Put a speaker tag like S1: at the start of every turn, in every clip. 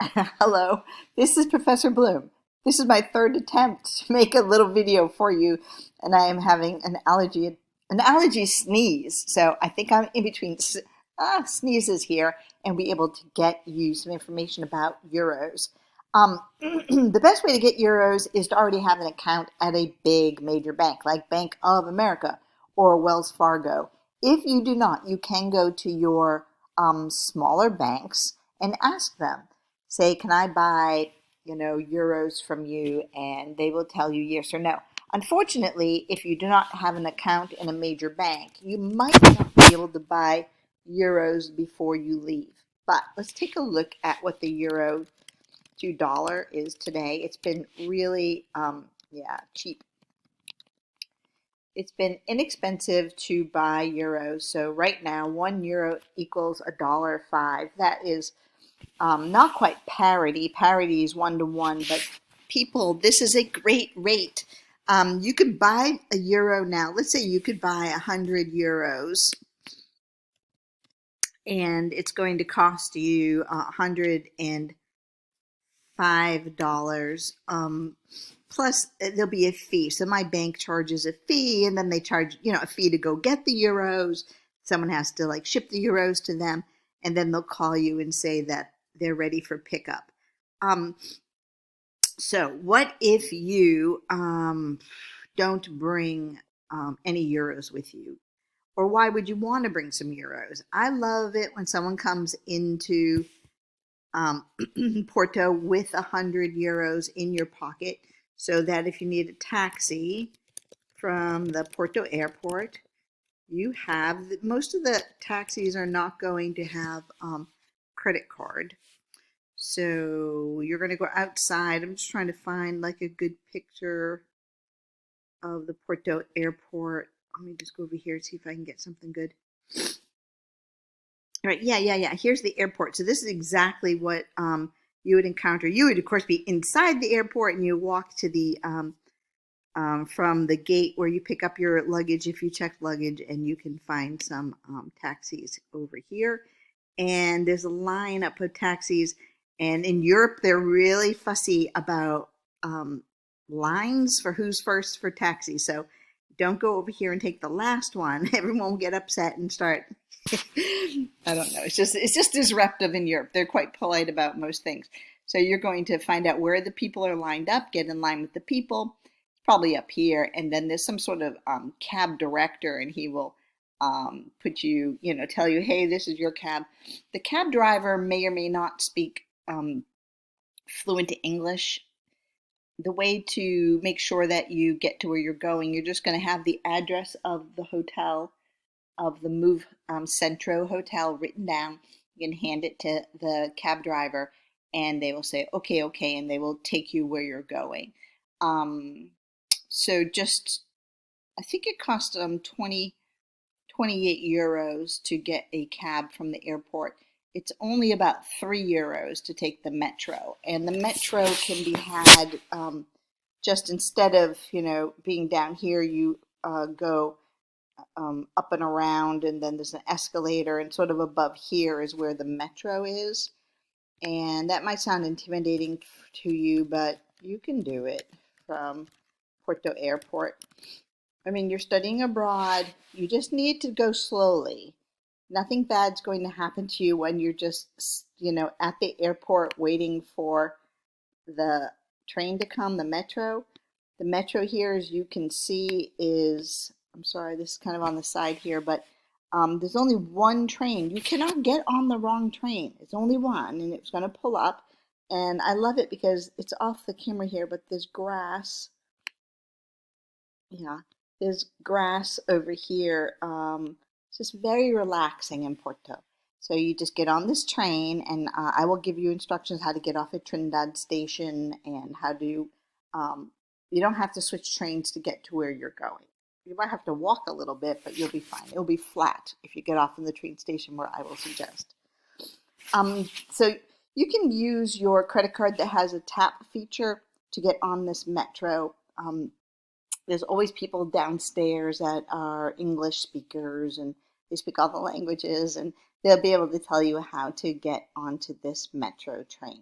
S1: Hello, this is Professor Bloom. This is my third attempt to make a little video for you, and I am having an allergy sneeze. So I think I'm in between sneezes here, and be able to get you some information about euros. The best way to get euros is to already have an account at a big major bank, like Bank of America or Wells Fargo. If you do not, you can go to your smaller banks and ask them. Say, can I buy, euros from you? And they will tell you yes or no. Unfortunately, if you do not have an account in a major bank, you might not be able to buy euros before you leave. But let's take a look at what the euro to dollar is today. It's been really, cheap. It's been inexpensive to buy euros. So right now, 1 euro equals $1.05. That is not quite parity. Parity is 1 to 1, but people, this is a great rate. You could buy a euro now. Let's say you could buy 100 euros, and it's going to cost you $105. Plus, there'll be a fee. So my bank charges a fee, and then they charge, a fee to go get the euros. Someone has to ship the euros to them, and then they'll call you and say that they're ready for pickup. So what if you don't bring any euros with you? Or why would you want to bring some euros? I love it when someone comes into Porto with 100 euros in your pocket, so that if you need a taxi from the Porto airport, you have, most of the taxis are not going to have credit card. So you're going to go outside. I'm just trying to find a good picture of the Porto airport. Let me just go over here and see if I can get something good. All right, yeah. Here's the airport. So this is exactly what you would encounter. You would, of course, be inside the airport, and you walk to the from the gate where you pick up your luggage if you check luggage, and you can find some taxis over here. And there's a lineup of taxis. And in Europe, they're really fussy about lines for who's first for taxis. So don't go over here and take the last one. Everyone will get upset and start. I don't know. It's just disruptive in Europe. They're quite polite about most things. So you're going to find out where the people are lined up, get in line with the people. It's probably up here, and then there's some sort of cab director, and he will put you, tell you, hey, this is your cab. The cab driver may or may not speak fluent English. The way to make sure that you get to where you're going, you're just going to have the address of the hotel, of the Move Centro Hotel written down. You can hand it to the cab driver, and they will say, okay, and they will take you where you're going. So just, I think it cost 28 euros to get a cab from the airport. It's only about 3 euros to take the metro, and the metro can be had just instead of being down here, you go up and around, and then there's an escalator, and sort of above here is where the metro is. And that might sound intimidating to you, but you can do it from Porto Airport. I mean, you're studying abroad. You just need to go slowly. Nothing bad's going to happen to you when you're just, at the airport waiting for the train to come, the metro. The metro here, as you can see, is, I'm sorry, this is kind of on the side here, but there's only one train. You cannot get on the wrong train. It's only one, and it's going to pull up. And I love it because it's off the camera here, but there's grass. Yeah, there's grass over here. It's just very relaxing in Porto. So you just get on this train, and I will give you instructions how to get off at Trinidad Station, and how to, you don't have to switch trains to get to where you're going. You might have to walk a little bit, but you'll be fine. It'll be flat if you get off in the train station where I will suggest. So you can use your credit card that has a tap feature to get on this metro. There's always people downstairs that are English speakers, and they speak all the languages, and they'll be able to tell you how to get onto this metro train.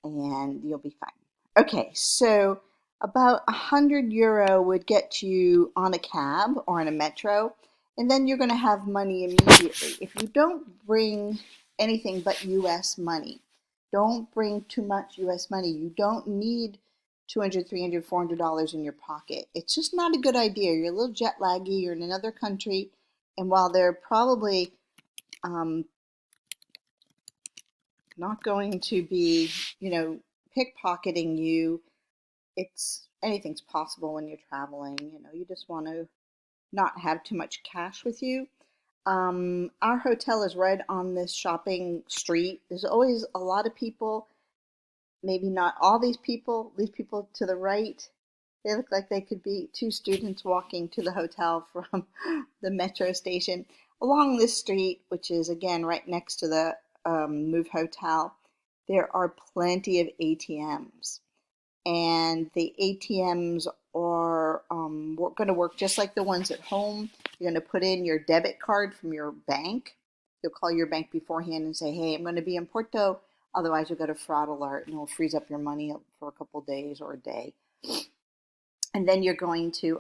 S1: and you'll be fine. Okay, so about €100 would get you on a cab or on a metro, and then you're going to have money immediately. If you don't bring anything but US money, don't bring too much US money. You don't need $200, $300, $400 in your pocket. It's just not a good idea. You're a little jet laggy, you're in another country, and while they're probably not going to be, pickpocketing you, anything's possible when you're traveling. You just want to not have too much cash with you. Our hotel is right on this shopping street. There's always a lot of people, maybe not all these people to the right. They look like they could be two students walking to the hotel from the metro station. Along this street, which is again right next to the Move Hotel, there are plenty of ATMs. And the ATMs are going to work just like the ones at home. You're going to put in your debit card from your bank. You'll call your bank beforehand and say, hey, I'm going to be in Porto. Otherwise, you'll get a fraud alert and it'll freeze up your money for a couple days or a day. And then you're going to,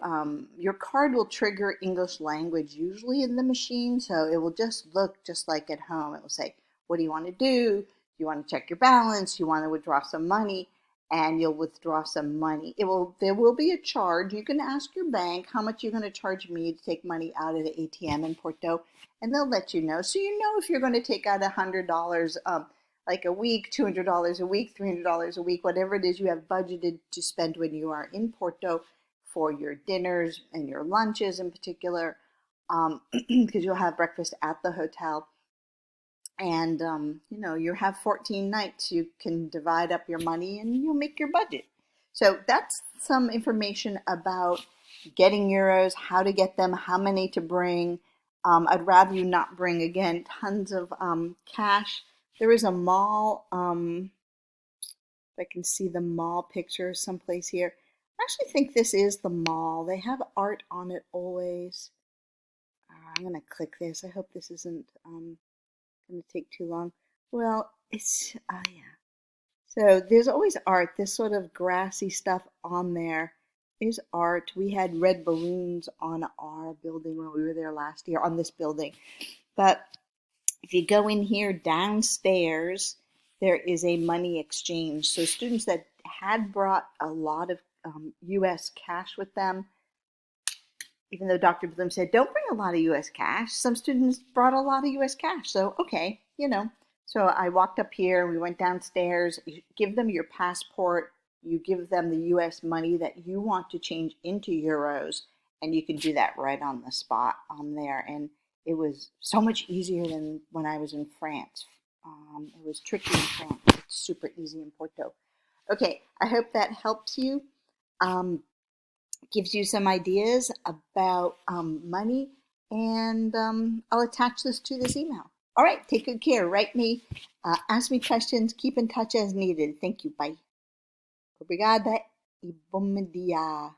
S1: your card will trigger English language usually in the machine. So it will just look just like at home. It will say, what do you want to do? Do you want to check your balance? Do you want to withdraw some money? And you'll withdraw some money. There will be a charge. You can ask your bank how much you're going to charge me to take money out of the ATM in Porto, and they'll let you know. So you know if you're going to take out $100 like a week, $200 a week, $300 a week, whatever it is you have budgeted to spend when you are in Porto for your dinners and your lunches in particular, because you'll have breakfast at the hotel. And, you have 14 nights. You can divide up your money and you'll make your budget. So that's some information about getting euros, how to get them, how many to bring. I'd rather you not bring, again, tons of cash. There is a mall. If I can see the mall picture someplace here. I actually think this is the mall. They have art on it always. I'm going to click this. I hope this isn't going to take too long. Well, it's, yeah. So there's always art, this sort of grassy stuff on there is art. We had red balloons on our building when we were there last year, on this building. But if you go in here downstairs, there is a money exchange. So students that had brought a lot of US cash with them, even though Dr. Bluhm said, don't bring a lot of US cash, some students brought a lot of US cash. So, okay, So I walked up here, we went downstairs, you give them your passport, you give them the US money that you want to change into euros, and you can do that right on the spot on there. And it was so much easier than when I was in France. It was tricky in France. It's super easy in Porto. Okay, I hope that helps you. Gives you some ideas about money, and I'll attach this to this email. All right, take good care. Write me, ask me questions, keep in touch as needed. Thank you. Bye. Obrigada e bom dia.